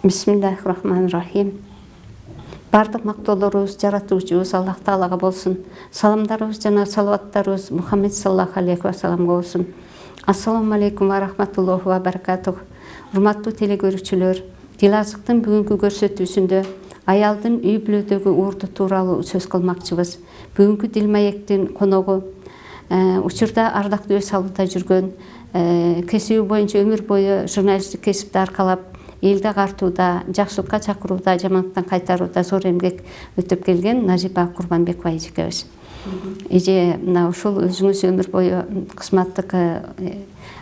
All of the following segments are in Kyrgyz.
Бисмиллахир-рахманир-рахим. Бардық мақтауларыбыз жаратушыбыз Аллах Таалага болсын. Саламдарыбыз жана салаваттарыбыз Мухаммед саллаллаху алейхи ва салламга болсын. Ассаламу алейкум ва рахматуллахи ва баракатух. Урматтуу телекөрүүчүлөр, Дилазыктын бүгүнкү көрсөтүүсүндө аялдын үй бүлөдөгү уурду тууралуу сөз кылмакчыбыз. Бүгүнкү Дилмаектин коногу учурда ардактуу өз алууда жүргөн, кесиби боюнча өмүр бою журналисттик кесипти аркалап, элди агартууда, жакшылыкка чакырууда, жамандыктан кайтарууда зор эмгек өтүп келген Назиба Курбанбекова эжекебиз. Эже мына ушул өзүңүз өмүр бою кызматтык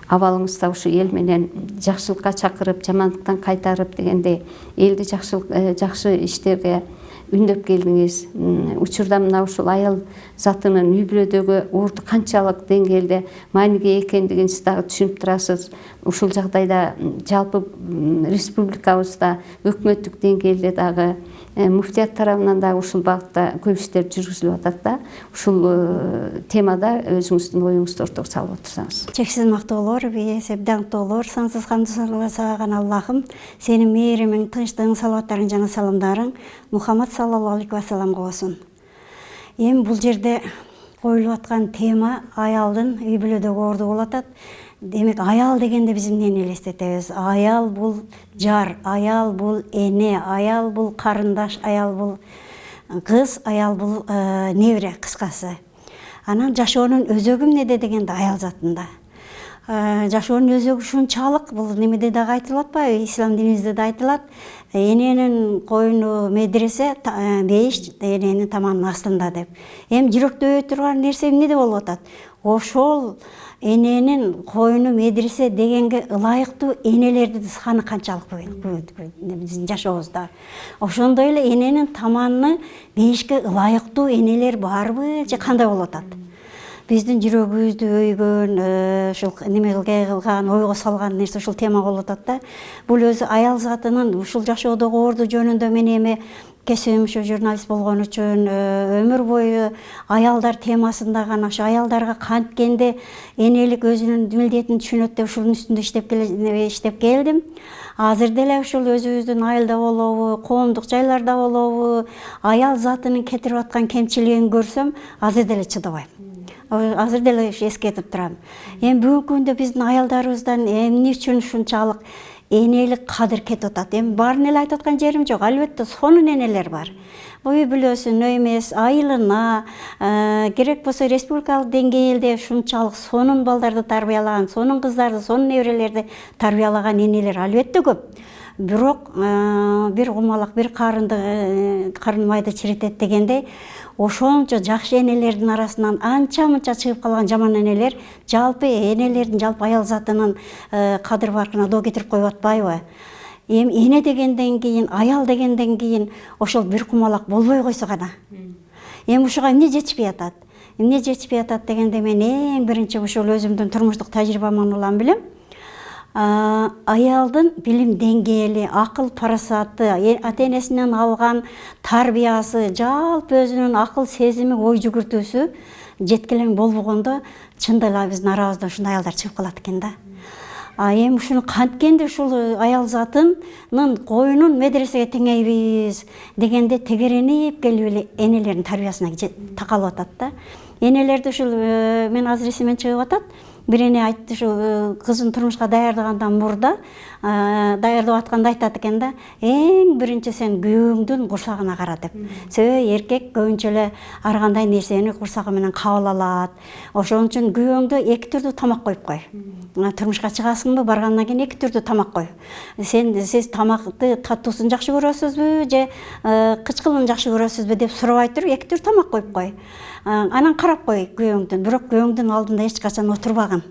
абалыңызда ушу эл менен жакшылыкка чакырып, жамандыктан кайтарып дегендей элди жакшы иштерге үндөп келдиңиз. Учурда мына ушул аял затынын үй бүлөдөгү уурду канчалык деңгээлде мааниге экендигин сиз дагы түшүнүп турасыз. Ушул жагдайда жалпы республикабызда өкмөттүк деңгээлде дагы муфтият тарабынан дагы ушул багытта көп иштер жүргүзүлүп атат да. Ушул темада өзүңүздүн оюңузду ортого салып отурсаңыз. Чексиз мактоолор, бейесеп даңктоолор, сансыз камдуу саган Аллахым, сенин мээримиң, тынчтыгың, салаваттарың жана саламдарың Мухаммад саллаллаху алейхи ва салламга болсун. Эми бул жерде коюлуп аткан тема аялдын үй бүлөдөгү орду болуп атат. Демек, аял дегенде биз эмнени элестетебиз? Аял бул жар, аял бул эне, аял бул карындаш, аял бул кыз, аял бул небере, кыскасы. Анан жашоонун өзөгү эмнеде дегенде аял затында. Жашоонун өзөгү ушунчалык, бул немеде дагы айтылып атпайбы? Ислам динибизде да айтылат. Эненин койну медресе, бейиш эненин таманынын астында деп. Эми жүрөктөбөй турган нерсе эмнеде болуп атат? Ошол эненин койну медресе дегенге ылайыктуу энелерди саны канчалык биздин жашообузда. Ошондой эле эненин таманына бейишке ылайыктуу энелер барбы же кандай болуп атат? Биздин жүрөгүбүздү өйгөн, ушул немеге кылган, ойго салган нерсе ушул тема болуп атат да. Бул өзү аял затынын ушул жашоодогу орду жөнүндө мен эми кесибим ушу журналист болгон үчүн өмүр бою аялдар темасында гана ошо аялдарга канткенде энелик өзүнүн милдетин түшүнөт деп ушунун үстүндө иштеп келдим. Азыр деле ушул өзүбүздүн айылда болобу, коомдук жайларда болобу, аял затынын кетирип аткан кемчилигин көрсөм, азыр деле чыдабайм. Азыр деле эскертип турам. Эми бүгүнкү күндө биздин аялдарыбыздан эмне үчүн ушунчалык энелик кадыр кетип атат? Эми баарын эле айтып аткан жерим жок. Албетте сонун энелер бар. Үй бүлөсүнө эмес, айылына, керек болсо республикалык деңгээлде ушунчалык сонун балдарды тарбиялаган, сонун кыздарды, сонун неберелерди тарбиялаган энелер албетте көп. Бирок бир кумалак, бир карын майды чиритет дегендей, ошончо жакшы энелердин арасынан анча-мынча чыгып калган жаман энелер жалпы энелердин, жалпы аял затынын кадыр баркына доо кетирип коюп атпайбы? Эми эне дегенден кийин, аял дегенден кийин ошол бир кумалак болбой койсо гана. Эми ушуга эмне жетишпей атат? Эмне жетишпей атат дегенде мен эң биринчи ушул өзүмдүн турмуштук тажрыйбамдан улам билем. Аялдын билим деңгээли, акыл парасаты, ата-энесинен алган тарбиясы, жалпы өзүнүн акыл сезими, ой жүгүртүүсү жеткилең болбогондо чындап эле биздин арабызда ушундай аялдар чыгып калат экен да. Эми ушуну канткенде ушул аял затынын койнун медресеге теңейбиз дегенде тегеренип келип эле энелердин тарбиясына такалып атат да. Энелерди ушул мен азыр эсимден чыгып атат. Бир эне айтты, ушу кызын турмушка даярдагандан мурда даярдап атканда айтат экен да, эң биринчи сен күйөөңдүн курсагына кара деп. Себеби эркек көбүнчө эле ар кандай нерсени курсагы менен кабыл алат. Ошон үчүн күйөөңдө эки түрдүү тамак коюп кой. Турмушка чыгасыңбы, баргандан кийин эки түрдүү тамак кой. Сиз тамакты таттуусун жакшы көрөсүзбү же кычкылын жакшы көрөсүзбү деп сурабай туруп эки түр тамак коюп кой. Анан карап кой күйөөңдүн, бирок күйөөңдүн алдында эч качан отурбагын.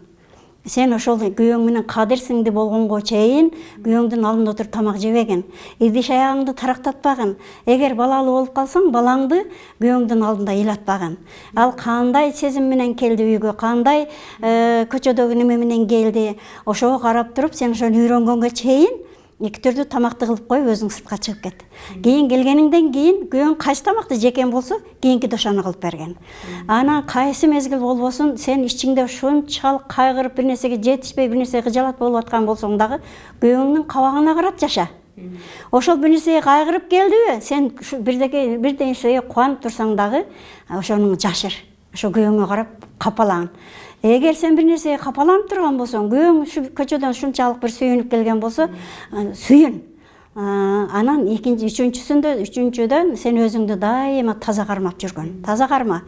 Сен ошол күйөөң менен кадырсиңди болгонго чейин күйөөңдүн алдында отуруп тамак жебегин. Идиш аягыңды тарактатпагын. Эгер балалуу болуп калсаң, балаңды күйөөңдүн алдында ыйлатпагын. Ал кандай сезим менен келди үйгө, кандай көчөдөгү неме менен келди, ошого карап туруп сен ошону үйрөнгөнгө чейин эки түрдүү тамакты кылып коюп өзүң сыртка чыгып кет. Кийин келгениңден кийин күйөөң кайсы тамакты жеген болсо, кийинкиде ошону кылып берген. Анан кайсы мезгил болбосун, сен ичиңде ушунчалык кайгырып бир нерсеге жетишпей, бир нерсеге кыжалат болуп аткан болсоң дагы, күйөөңдүн кабагына карап жаша. Ошол бир нерсеге кайгырып келдиби, сен бир нерсеге кубанып турсаң дагы ошону жашыр. Ошо күйөөңө карап капалаң. Эгер сен бир нерсеге капаланып турган болсоң, күйөөң көчөдөн ушунчалык бир сүйүнүп келген болсо, сүйүн. Анан үчүнчүдөн сен өзүңдү дайыма таза кармап жүргөн. Таза карма.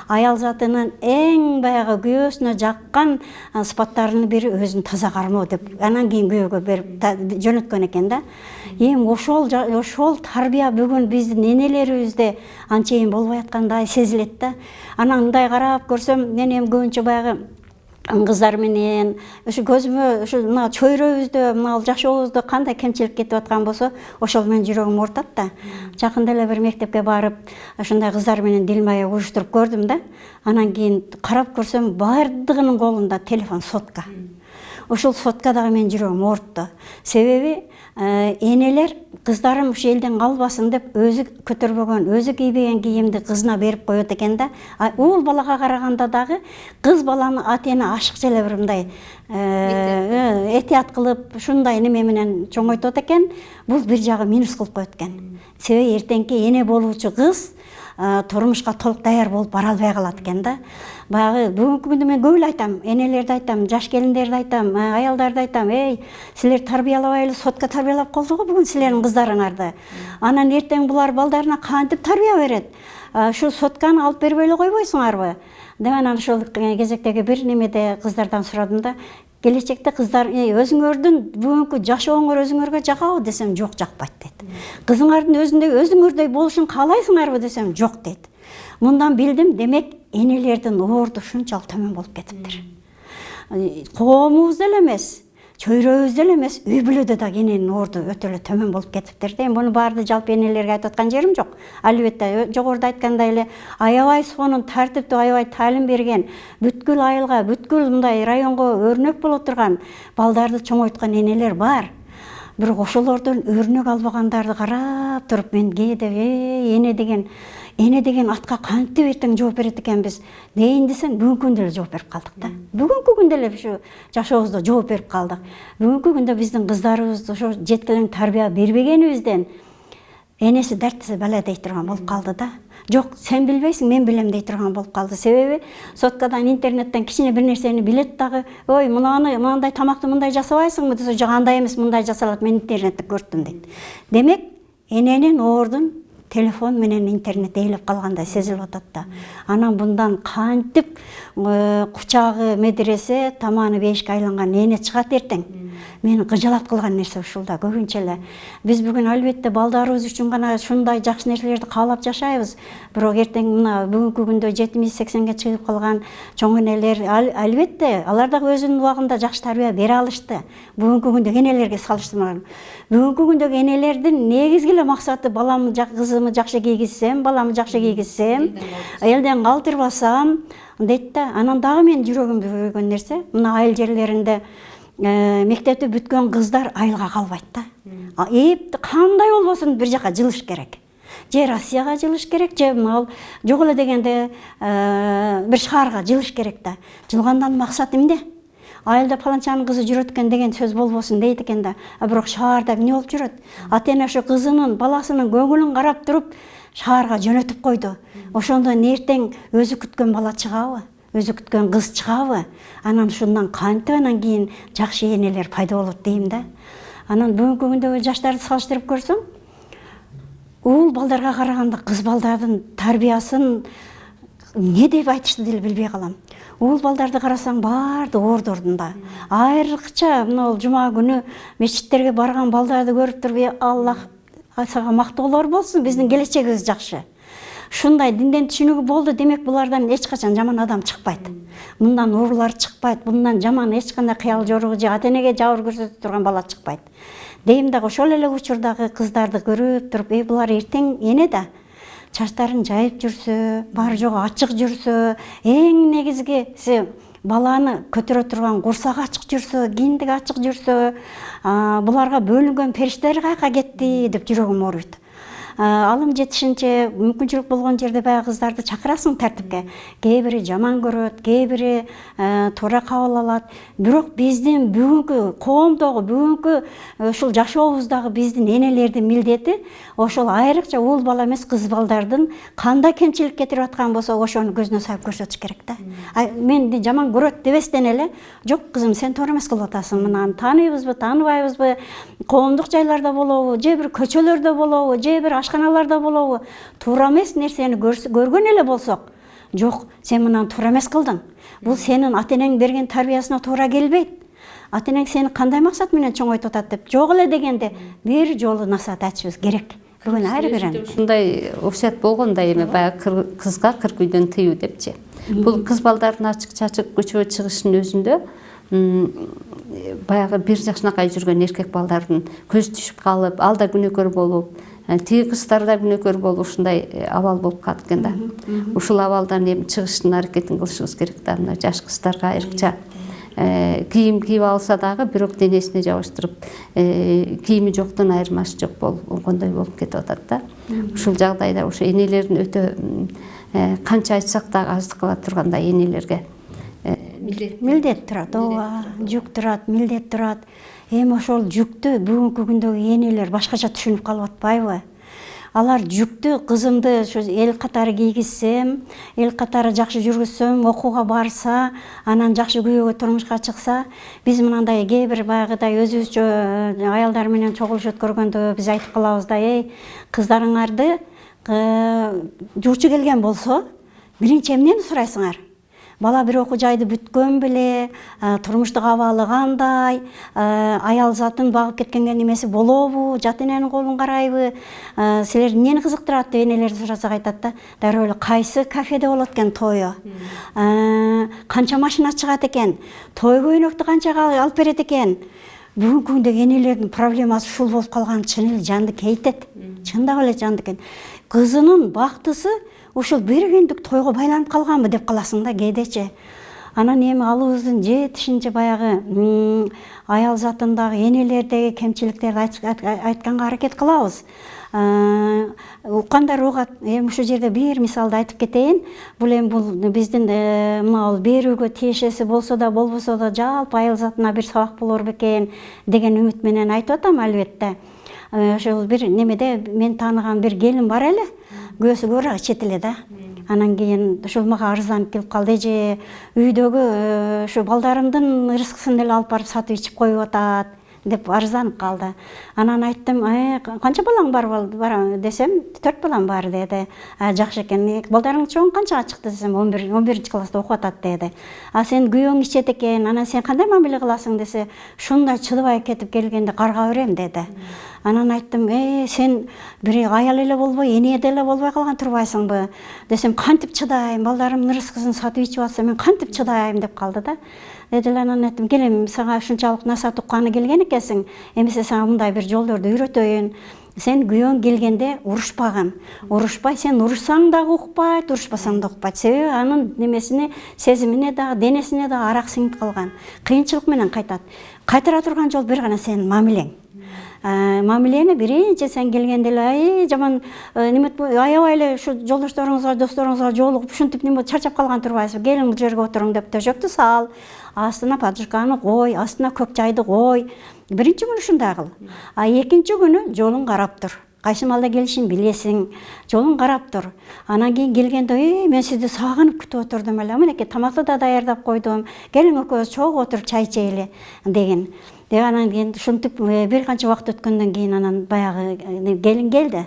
Аял затынын эң баягы күйөөсүнө жаккан сыпаттарынын бири өзүн таза кармоо деп, анан кийин күйөөгө берип жөнөткөн экен да. Эми ошол тарбия бүгүн биздин энелерибизде анчейин болбой аткандай сезилет да. Анан мындай карап көрсөм, мен эми көбүнчө баягы кыздар менен ушу көзүмө ушу мына чөйрөбүздө мына жашообузда кандай кемчилик кетип аткан болсо, ошол менен жүрөгүм оорутат да. Жакында эле бир мектепке барып, ушундай кыздар менен дилмая уюштуруп көрдүм да. Анан кийин карап көрсөм, бардыгынын колунда телефон, сотка. Ошол соткадагы менин жүрөгүм оорутtu. Себеби энелер кыздарым ушу элден калбасын деп өзү көтөрбөгөн, өзү кийбеген кийимди кызына берип коет экен да. Уул балага караганда дагы кыз баланы ата-эне ашыкча эле бир мындай этият кылып, ушундай неме менен чоңойтот экен. Бул бир жагы минус кылып коет экен. Себеби эртеңки эне болуучу кыз турмушка толук даяр болуп бара албай калат экен да. Баягы бүгүнкү күндө мен көп эле айтам, энелерди айтам, жаш келиндерди айтам, аялдарды айтам, силер тарбиялабай эле сотка тарбиялап калды го бүгүн силердин кыздарыңарды. Анан эртең булар балдарына кантип тарбия берет? Ушу сотканы алып бербей эле койбойсуңарбы? Деп анан ошол кезектеги бир немеде кыздардан сурадым да, келечекте кыздар өзүңөрдүн бүгүнкү жашооңор өзүңөргө жагабы десем, жок, жакпайт дейт. Кызыңардын өзүңөрдөй болушун каалайсыңарбы десем, жок дейт. Мындан билдим, демек энелердин оорду ушунчалык төмөн болуп кетиптир. Коомубузда эле эмес, чөйрөбүздө эле эмес, үй бүлөдө да эненин оорду өтө эле төмөн болуп кетиптир. Муну баарды жалпы энелерге айтып аткан жерим жок. Албетте жогоруда айткандай эле аябай сонун тартиптүү, аябай талим берген, бүткүл айылга, бүткүл мындай районго өрнөк боло турган балдарды чоңойткон энелер бар. Бирок ошолордон өрнөк албагандарды карап туруп мен кээде эне деген атка кантип эртең жооп берет экенбиз дейин десең, бүгүнкү күндө эле жооп берип калдык да. Бүгүнкү күндө эле ушу жашообузда жооп берип калдык. Бүгүнкү күндө биздин кыздарыбыз ошо жеткилең тарбия бербегенибизден энеси дәрттесе бәле дей турган болуп калды да. Жок, сен билбейсиң, мен билем дей турган болуп калды. Себеби соткадан, интернеттен кичине бир нерсени билет дагы, ой, мындай тамакты мындай жасабайсыңбы десе, жок, андай эмес, мындай жасалат, мен интернетте көрдүм дейт. Демек, эненин оордун телефон менен интернет ээлеп калгандай сезилип атат да. Анан мындан кантип кучагы медресе, таманы бешикке айланган эне чыгат эртең. Мени кыжалат кылган нерсе ушул да көбүнчө эле. Биз бүгүн албетте балдарыбыз үчүн гана ушундай жакшы нерселерди каалап жашайбыз. Бирок эртең мына бүгүнкү күндө 70-80ге чыгып калган чоң энелер албетте алар дагы өзүнүн убагында жакшы тарбия бере алышты. Бүгүнкү күндө энелерге салыштырмаган. Бүгүнкү күндөгү энелердин негизги эле максаты баламды, кызымды жакшы кийгизсем, баламды жакшы кийгизсем, элден калтырбасам дейт да. Анан дагы менин жүрөгүмдү көргөн нерсе, мына айыл жерлеринде мектепти бүткөн кыздар айылга калбайт да. Кандай болбосун бир жака жылыш керек. Же Россияга жылыш керек, же жок эле дегенде бир шаарга жылыш керек да. Жылгандан максат эмне? Айылда паланчанын кызы жүрөт экен деген сөз болбосун дейт экен да. Бирок шаарда эмне болуп жүрөт? Ата-эне ошо кызынын, баласынын көңүлүн карап туруп шаарга жөнөтүп койду. Ошондон эртең өзү күткөн бала чыгабы? Өзү күткөн кыз чыгабы? Анан ушундан кантип анан кийин жакшы энелер пайда болот дейм да. Анан бүгүнкү күндөгү жаштарды салыштырып көрсөң, уул балдарга караганда кыз балдардын тарбиясын не деп айтышты деле билбей калам. Уул балдарды карасаң баарды ордордунда. Айрыкча мына жума күнү мечиттерге барган балдарды көрүп туруп, Аллах сага мактоолор болсун, биздин келечегибиз жакшы. Ушундай динден түшүнүгү болду, демек булардан эч качан жаман адам чыкпайт. Мындан уруулар чыкпайт, мындан жаман эч кандай кыял жоругу же ата-энеге жабыр көрсөтүп турган бала чыкпайт. Дейм дагы ошол эле учурдагы кыздарды көрүп туруп, булар эртең эне да чачтарын жайып жүрсө, бар жогу ачык жүрсө, эң негизгиси баланы көтөрө турган курсагы ачык жүрсө, киндиги ачык жүрсө, буларга бөлүнгөн периштелер каяка кетти деп жүрөгүм ооруйт. алым жетишинче мүмкүнчүлүк болгон жерде баягы кыздарды чакырасың тартипке. Кээ бири жаман көрөт, кээ бири туура кабыл алат. Бирок биздин бүгүнкү коомдогу, бүгүнкү ушул жашообуздагы биздин энелердин милдети ошол айрыкча уул бала эмес кыз балдардын кандай кемчилик кетирип аткан болсо ошону көзүнө салып көрсөтүш керек да. Менди жаман көрөт дебестен эле, жок кызым сен туура эмес кылып атасың, мынаны тааныйбызбы, тааныбайбызбы, коомдук жайларда болобу, же бир көчөлөрдө болобу, же бир ашканаларда болобу, туура эмес нерсени көргөн эле болсок, жок сен мынаны туура эмес кылдың. Бул сенин ата-энең берген тарбиясына туура келбейт. Ата-энең сени кандай максат менен чоңойтуп атат деп жок эле дегенде бир жолу насаат айтышыбыз керек. Бүгүн ар бирин ушундай окшат болгондой эме баягы кызга кырк үйдөн тыюу депчи. Бул кыз балдардын ачык-чачык көчөгө чыгышынын өзүндө баягы 1 жашынакай жүргөн эркек балдардын көз түшүп калып, алда күнөөкөр болуп, тиги кыздар да күнөөкөр болуп ушундай абал болуп калат экен да. Ушул абалдан эми чыгыштын аракетин кылышыбыз керек да. Мына жаш кыздарга айрыкча кийим кийип алса дагы бирок денесине жабыштырып, кийими жоктун айырмасы жок болгондой болуп кетип атат да. Ушул жагдайда ошо энелердин өтө канча айтсак дагы аздык кыла тургандай энелерге милдет турат, ооба, жүк турат, милдет турат. Эми ошол жүктү бүгүнкү күндөгү энелер башкача түшүнүп калып атпайбы? Алар жүктү кызымды ошо эл катары кийгизсем, эл катары жакшы жүргүзсөм, окууга барса, анан жакшы күйөөгө турмушка чыкса, биз мынандай кээ бир баягыдай өзүбүзчө аялдар менен чогулуш өткөргөндө биз айтып калабыз да, кыздарыңарды жуучу келген болсо, биринчи эмнени сурайсыңар? Бала бир окуу жайды бүткөн беле, турмуштук абалы кандай, аял затын багып кеткенге немеси болобу, жат эненин колун карайбы, силерди эмнени кызыктырат деп энелерди сурасак айтат да. Дароо эле кайсы кафеде болот экен тою, канча машина чыгат экен, той көйнөктү канчага алып берет экен. Бүгүнкү күндөгү энелердин проблемасы ушул болуп калган чын эле жанды кейтет. Чындап эле жанды кейтет. Кызынын бактысы ушул бир күндүк тойго байланып калганбы деп каласың да кээдечи. Анан эми алыбыздын жетишинче баягы аял затындагы энелердеги кемчиликтерди айтканга аракет кылабыз. Уккандар угат. Эми ушул жерде бир мисалды айтып кетейин. Бул эми биздин мына берүүгө тиешеси болсо да болбосо да жалпы аял затына бир сабак болор бекен деген үмүт менен айтып атам албетте. Ошол бир немеде мен тааныган бир келин бар эле. Күйөөсү көрө чет эле да. Анан кийин ошол мага арызданып келип калды, эже үйдөгү ушу балдарымдын ырыскысын эле алып барып сатып ичип коюп атат деп арызданып калды. Анан айттым, канча балаң бар десем, 4 балам бар деди. Жакшы экен. Балдарың чоң канчага чыкты десем, 11 класста окуп атат деди. Сен күйөөң ичет экен, анан сен кандай мамиле кыласың десе, ушундай чыдабай кетип келгенде карга берем деди. Анан айттым, сен бир аял эле болбой, эне деле болбой калган турбайсыңбы десем, кантип чыдайм, балдарымдын рызкысын сатып ичип атса, мен кантип чыдайм деп калды да. Анан айттым, келем, сага ушунчалык насаат укканы келген экенсиң, эмесе сага мындай бир жолдорду үйрөтөйүн. Сен күйөөң келгенде урушпагын. Урушпай, сен урушсаң дагы укпайт, урушпасаң да укпайт. Себеби анын немесине, сезимине дагы, денесине дагы арак сиңип калган. Кыйынчылык менен кайтат. Кайтара турган жол бир гана сенин мамилең. Мамилени биринчи сен келгенде эле жаман немет аябай эле ушу жолдошторуңузга, досторуңузга жолугуп ушинтип неме чарчап калган турбайсызбы? Келиң бул жерге отуруң деп төшөктү сал, астына подушканы кой, астына көк чайды кой. Биринчи күнү ушундай кыл. Экинчи күнү жолун карап тур. Кайсы малда келишин билесиң, жолун карап тур. Анан кийин келгенде, мен сизди сагынып күтүп отурдум эле. Мынакей тамакты да даярдап койдум. Келиң экөөбүз чогуу отуруп чай ичели деген. Анан кийин ушинтип бир канча убакыт өткөндөн кийин анан баягы келин келди.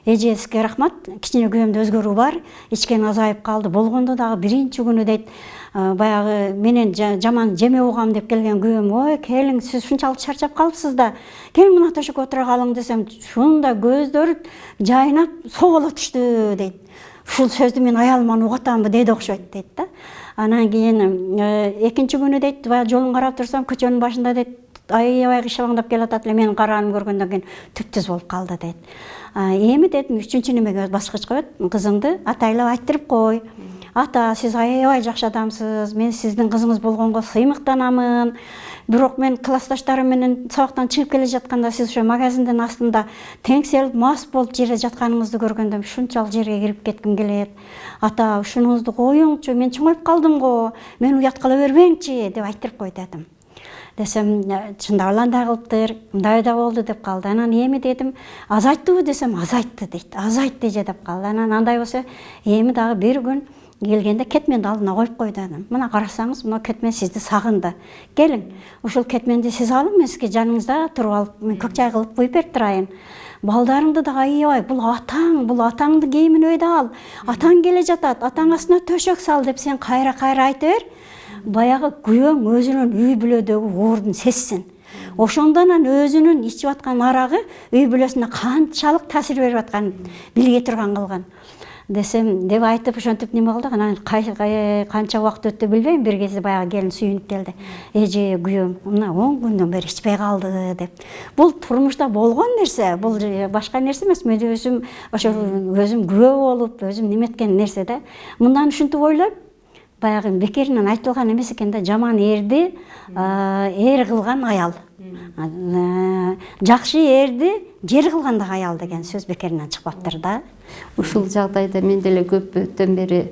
Эжесине рахмат, кичине күйөөмдө өзгөрүү бар, ичкен азайып калды. Болгондо дагы биринчи күнү дейт, баягы менен жаман жеме угам деп келген күйөөм, келиң, сиз ушунчалык чарчап калыпсыз да, келиң мына төшөккө отура калың десем, шунда көздөрү жайнап соголо түштү дейт. Ушул сөздү мен аялыман угатамбы деди окшойт дейт да. Анан кийин экинчи күнү дейт, жолун карап турсам, көчөнүн башында дейт, аябай кышабаңдап келатат эле, менин караганымды көргөндөн кийин түптүз болуп калды дейт. Эми дедим, үчүнчү немеге башкыч коет, кызыңды атайлап айттырып кой. ата, сіз аябай жакшы адамсыз, мен сіздің қызыңыз болгонго сыймыктанамын. Бирок мен классташтарым менен сабактан чыгып келе жатканда сиз ошо магазиндин астында теңселип мас болуп жерде жатканыңызды көргөндө ушунчалык жерге кирип кетким келет. Ата, ушуңузду коюңчу, мен чоңоюп калдым го, мен уят кыла бербеңчи деп айттырып кой дедим. Десем, чындап эле андай кылыптыр, мындай да болду деп калды. Анан эми дедим, азайттыбы десем, азайтты дейт. Азайтты же деп калды. Анан андай болсо, эми дагы бир күн келгенде кетменди алдына коюп кой дедим. Мына карасаңыз, мына кетмен сизди сагынды. Келиң, ушул кетменди сиз алып, мен сизге жаныңызда туруп алып, мен көк чай кылып куюп берип турайын. Балдарыңды да аябай, бул атаңды кийимин өйдө ал. Атаң келе жатат, атаң астына төшөк сал деп сен кайра айта бер. Баягы күйөөң өзүнүн үй бүлөдөгү ордун сезсин. Ошондон өзүнүн ичип аткан арагы үй бүлөсүнө канчалык таасир берип атканын билге турган кылган. Десем, деп айтып ошентип неме кылдык. Анан канча убакыт өттү билбейм, бир кезде баягы келин сүйүнүп келди. Эже, күйөөм, мына 10 күндөн бери ичпей калды деп. Бул турмушта болгон нерсе, бул башка нерсе эмес. Мен өзүм ошо өзүм күбө болуп, өзүм неметкен нерсе да. Мындан ушинтип ойлойм. Баягы бекеринен айтылган эмес экен да, жаман эрди эр кылган аял. Жакшы эрди жер кылган да аял деген сөз бекеринен чыкпаптыр да. Ушул жагдайда мен деле көптөн бери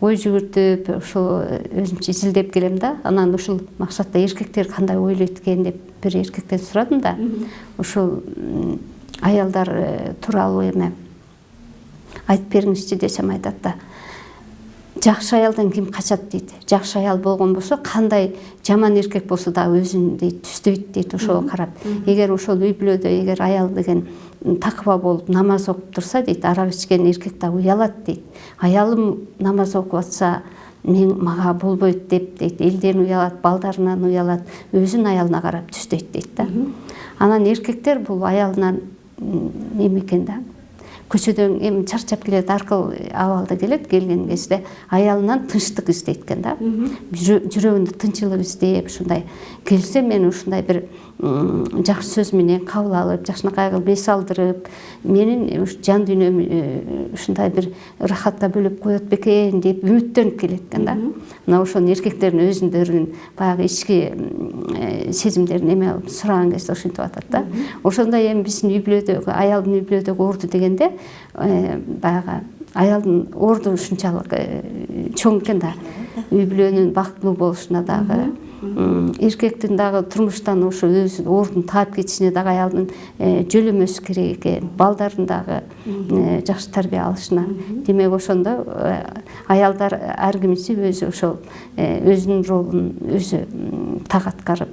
ой жүгүртүп, ушул өзүмчө изилдеп келем да. Анан ушул максатта эркектер кандай ойлойт экен деп бир эркектен сурадым да. Ушул аялдар тууралуу эме айтып бериңизчи десем, айтат да. Жакшы аялдан ким качат дейт. Жакшы аял болгон болсо, кандай жаман эркек болсо да өзүн дейт түздөйт дейт ошого карап. Эгер ошол үй бүлөдө эгер аял деген таква болуп намаз окуп турса дейт, арак ичкен эркек да уялат дейт. Аялым намаз окуп атса, мага болбойт деп дейт. Элден уялат, балдарынан уялат, өзүнүн аялына карап түздөйт дейт да. Анан эркектер бул аялынан неме экен да. Көчөдөн эми чарчап келет, аркыл абалда келет, келген кезде аялынан тынчтык издейт экен да. Жүрөгүндө тынчылык издеп, ушундай келсе, мен ушундай бир жакшы сөз менен кабыл алып, жакшынакай кылып эс алдырып, менин жан дүйнөм ушундай бир рахатка бөлөп коет бекен деп үмүттөнүп келет экен да. Мына ошону эркектердин өзүндөрүнүн баягы ички сезимдерин эме кылып сураган кезде ушинтип атат да. Ошондой эми биздин үй бүлөдөгү, аялдын үй бүлөдөгү орду дегенде баягы аялдын орду ушунчалык чоң экен да. Үй бүлөнүн бактылуу болушуна дагы, эркектин дагы турмуштан ошо өзү ордун таап кетишине дагы аялдын жөлөмөсү керек экен, балдарын дагы жакшы тарбия алышына. Демек ошондо аялдар ар кимиси өзү ошол өзүнүн ролун өзү так аткарып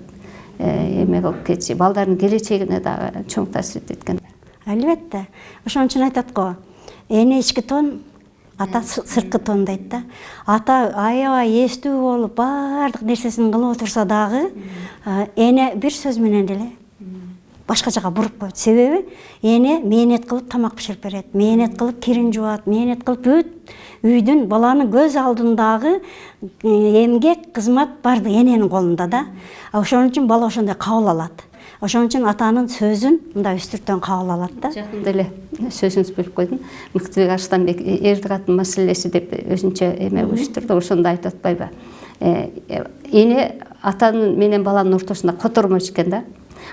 эме кылып кетиши, балдардын келечегине дагы чоң таасир этет экен. Албетте. Ошон үчүн айтат го, эне ички тон, ата сырткы тон дейт да. Ата аябай эстүү болуп, баардык нерсесин кылып отурса дагы, эне бир сөз менен деле башка жака буруп коет. Себеби эне мээнет кылып тамак биширип берет, мээнет кылып кирин жуат, мээнет кылып бүт үйдүн, баланын көз алдындагы эмгек, кызмат баардыгы эненин колунда да. Ошон үчүн бала ошондой кабыл алат. Ошон үчүн атанын сөзүн мындай үстүртөн кабыл алат да. Жакында эле сөзүңүз бөлүп койдум. Мыктыбек Арыстанбек эрди катын маселеси деп өзүнчө эме уюштурду. Ошондо айтып атпайбы? Эне атанын менен баланын ортосунда котормочу экен да.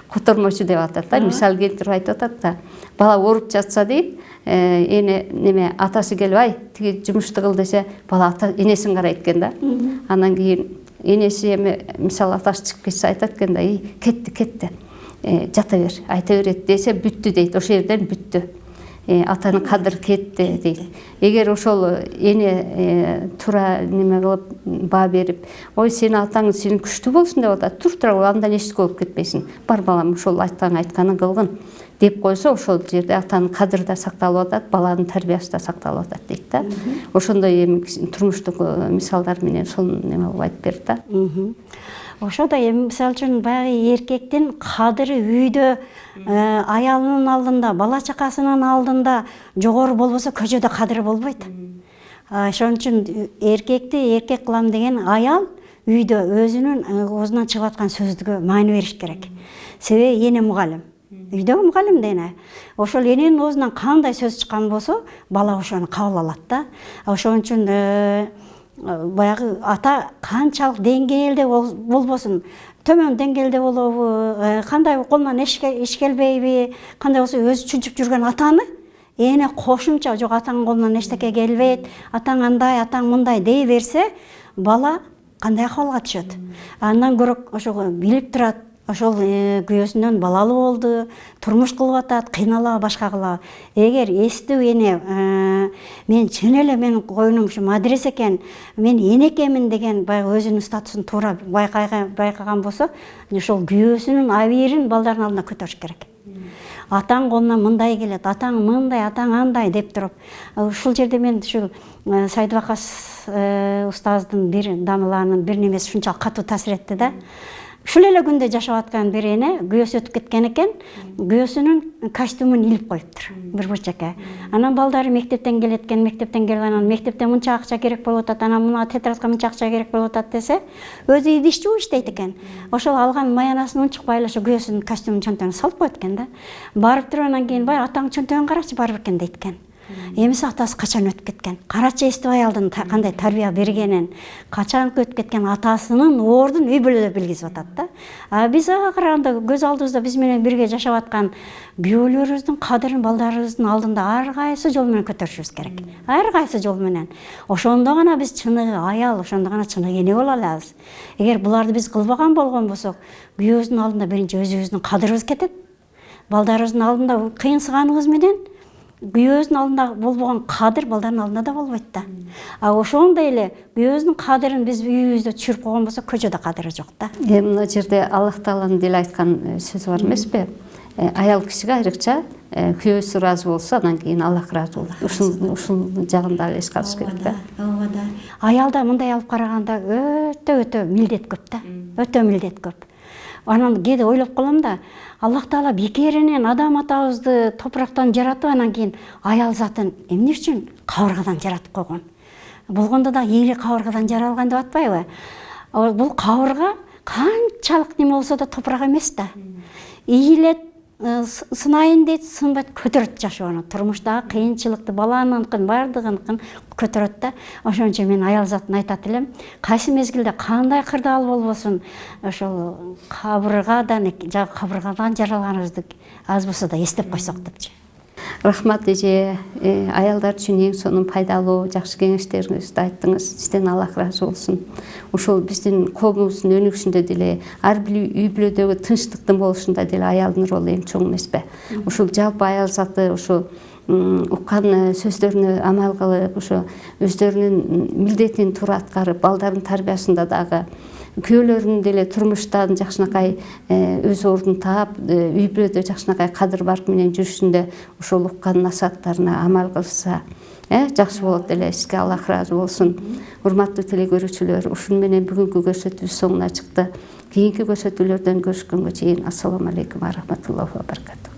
Котормочу деп атат да. Мисал келтирип айтып атат да. Бала ооруп жатса дейт, эне неме атасы келип, ай, тиги жумушту кыл десе, бала энесин карайт экен да. Анан кийин энеси эми мисалы атасы чыгып кетсе айтат экен да, кетти. Жата бер, айта берет десе бүттү дейт, ошол жерден бүттү. Атанын кадыры кетти дейт. Эгер ошол эне туура неме кылып баа берип, ой, сенин атаң сенин күчтүү болсун деп атат, тур, андан эчтеке болуп кетпейсиң. Бар балам, ошол айтканын кылгын деп койсо, ошол жерде атанын кадыры да сакталып атат, баланын тарбиясы да сакталып атат дейт да. Ошондой эми турмуштук мисалдар менен сонун неме кылып айтып берди да. Ошода эми мисалы үчүн баягы эркектин кадыры үйдө аялынын алдында, бала чакасынын алдында жогору болбосо көчөдө кадыры болбойт. Ошон үчүн эркекти эркек кылам деген аял үйдө өзүнүн оозунан чыгып аткан сөзгө маани бериш керек. Себеби эне мугалим. Үйдөгү мугалим дене. Ошол эненин оозунан кандай сөз чыккан болсо, бала ошону кабыл алат да. Ошон үчүн баягы ата канчалык деңгээлде болбосун, төмөн деңгээлде болобу, кандай колунан иш келбейби, кандай болсо өзү чүнчүп жүргөн атаны эне кошумча жок атаңдын колунан эчтеке келбейт, атаң андай, атаң мындай дей берсе, бала кандай акыбалга түшөт. Андан көрөк ошого билип турат, ошол күйөөсүнөн балалуу болду, турмуш кылып атат, кыйнала башка кыла. Эгер эстүү эне мен чын эле менин койнум ушу мадрес экен, мен эне экенмин деген баягы өзүнүн статусун туура байкаган болсо, ошол күйөөсүнүн абийирин балдардын алдына көтөрүш керек. Атаң колунан мындай келет, атаң мындай, атаң андай деп туруп. Ушул жерде мен ушул Сайдыбакас устаздын бир дамыланын бир немеси ушунчалык катуу таасир этти да. Ушул эле күндө жашап аткан бир эне күйөөсү өтүп кеткен экен, күйөөсүнүн костюмун илип коюптур бир бурчакка. Анан балдары мектептен келет экен, мектептен келип анан мектепте мынча акча керек болуп атат, анан мына тетрадка мынча акча керек болуп атат десе, өзү идиш-жууп иштейт экен. Ошол алган маянасын унчукпай эле ошо күйөөсүнүн костюмун чөнтөгүнө салып коет экен да. Барып туруп анан кийин бай атаң чөнтөгүн карачы барып экен дейт экен. Эмесе атасы качан өтүп кеткен. Карачы эстүү аялдын кандай тарбия бергенин, качан өтүп кеткен атасынын ордун үй бүлөдө билгизип атат да. Биз ага караганда көз алдыбызда биз менен бирге жашап аткан күйөөлөрүбүздүн кадырын балдарыбыздын алдында ар кайсы жол менен көтөрүшүбүз керек. Ар кайсы жол менен. Ошондо гана биз чыныгы аял, ошондо гана чыныгы эне боло алабыз. Эгер буларды биз кылбаган болгон болсок, күйөөбүздүн алдында биринчи өзүбүздүн кадырыбыз кетет. Балдарыбыздын алдында кыйынсыганыбыз менен күйөөбүздүн алдында болбогон кадыр балдардын алдында да болбойт да. Ошондой эле күйөөбүздүн кадырын биз үйүбүздө түшүрүп койгон болсок, көчөдө кадыры жок да. Мына жерде Аллах Тааланын деле айткан сөзү бар эмеспи? Аял кишиге айрыкча күйөөсү ыраазы болсо, анан кийин Аллах ыраазы болот. Ушул жагын дагы эске алыш керек да. Аялда мындай алып караганда өтө милдет көп да. Өтө милдет көп. Анан кээде ойлоп калам да, Аллах Таала бекеринен адам атабызды топурактан жаратып, анан кийин аял затын эмне үчүн кабыргадан жаратып койгон? Болгондо да ийри кабыргадан жаралган деп атпайбы? Бул кабырга канчалык неме болсо да топурак эмес да. Ийилет, сынайын дейт, сынбайт, көтөрөт жашоону. Турмуштагы кыйынчылыкты, баланын бардыгын көтөрөт да. Ошон үчүн мен аял затын айтат элем, кайсы мезгилде кандай кырдаал болбосун, ошол кабыргадан жаралганыбызды аз болсо да эстеп койсок депчи. Рахмат эже, аялдар үчүн эң сонун пайдалуу жакшы кеңештериңизди айттыңыз. Сизден Аллах ыраазы болсун. Ушул биздин коомубуздун өнүгүшүндө деле, ар бир үй бүлөдөгү тынчтыктын болушунда деле аялдын ролу эң чоң эмеспи? Ушул жалпы аял заты ушу уккан сөздөрүнө амал кылып, ошо өздөрүнүн милдетин туура аткарып, балдардын тарбиясында дагы күйөөлөрүнүн деле турмуштан жакшынакай өз ордун таап, үй бүлөдө жакшынакай кадыр барк менен жүрүшүндө ошол уккан насааттарына амал кылса, жакшы болот эле. Сизге Аллах ыраазы болсун. Урматтуу теле көрүүчүлөр, ушун менен бүгүнкү көрсөтүүбүз соңуна чыкты. Кийинки көрсөтүүлөрдөн көрүшкөнгө чейин ассаламу алейкум ва рахматуллахи ва баракатух.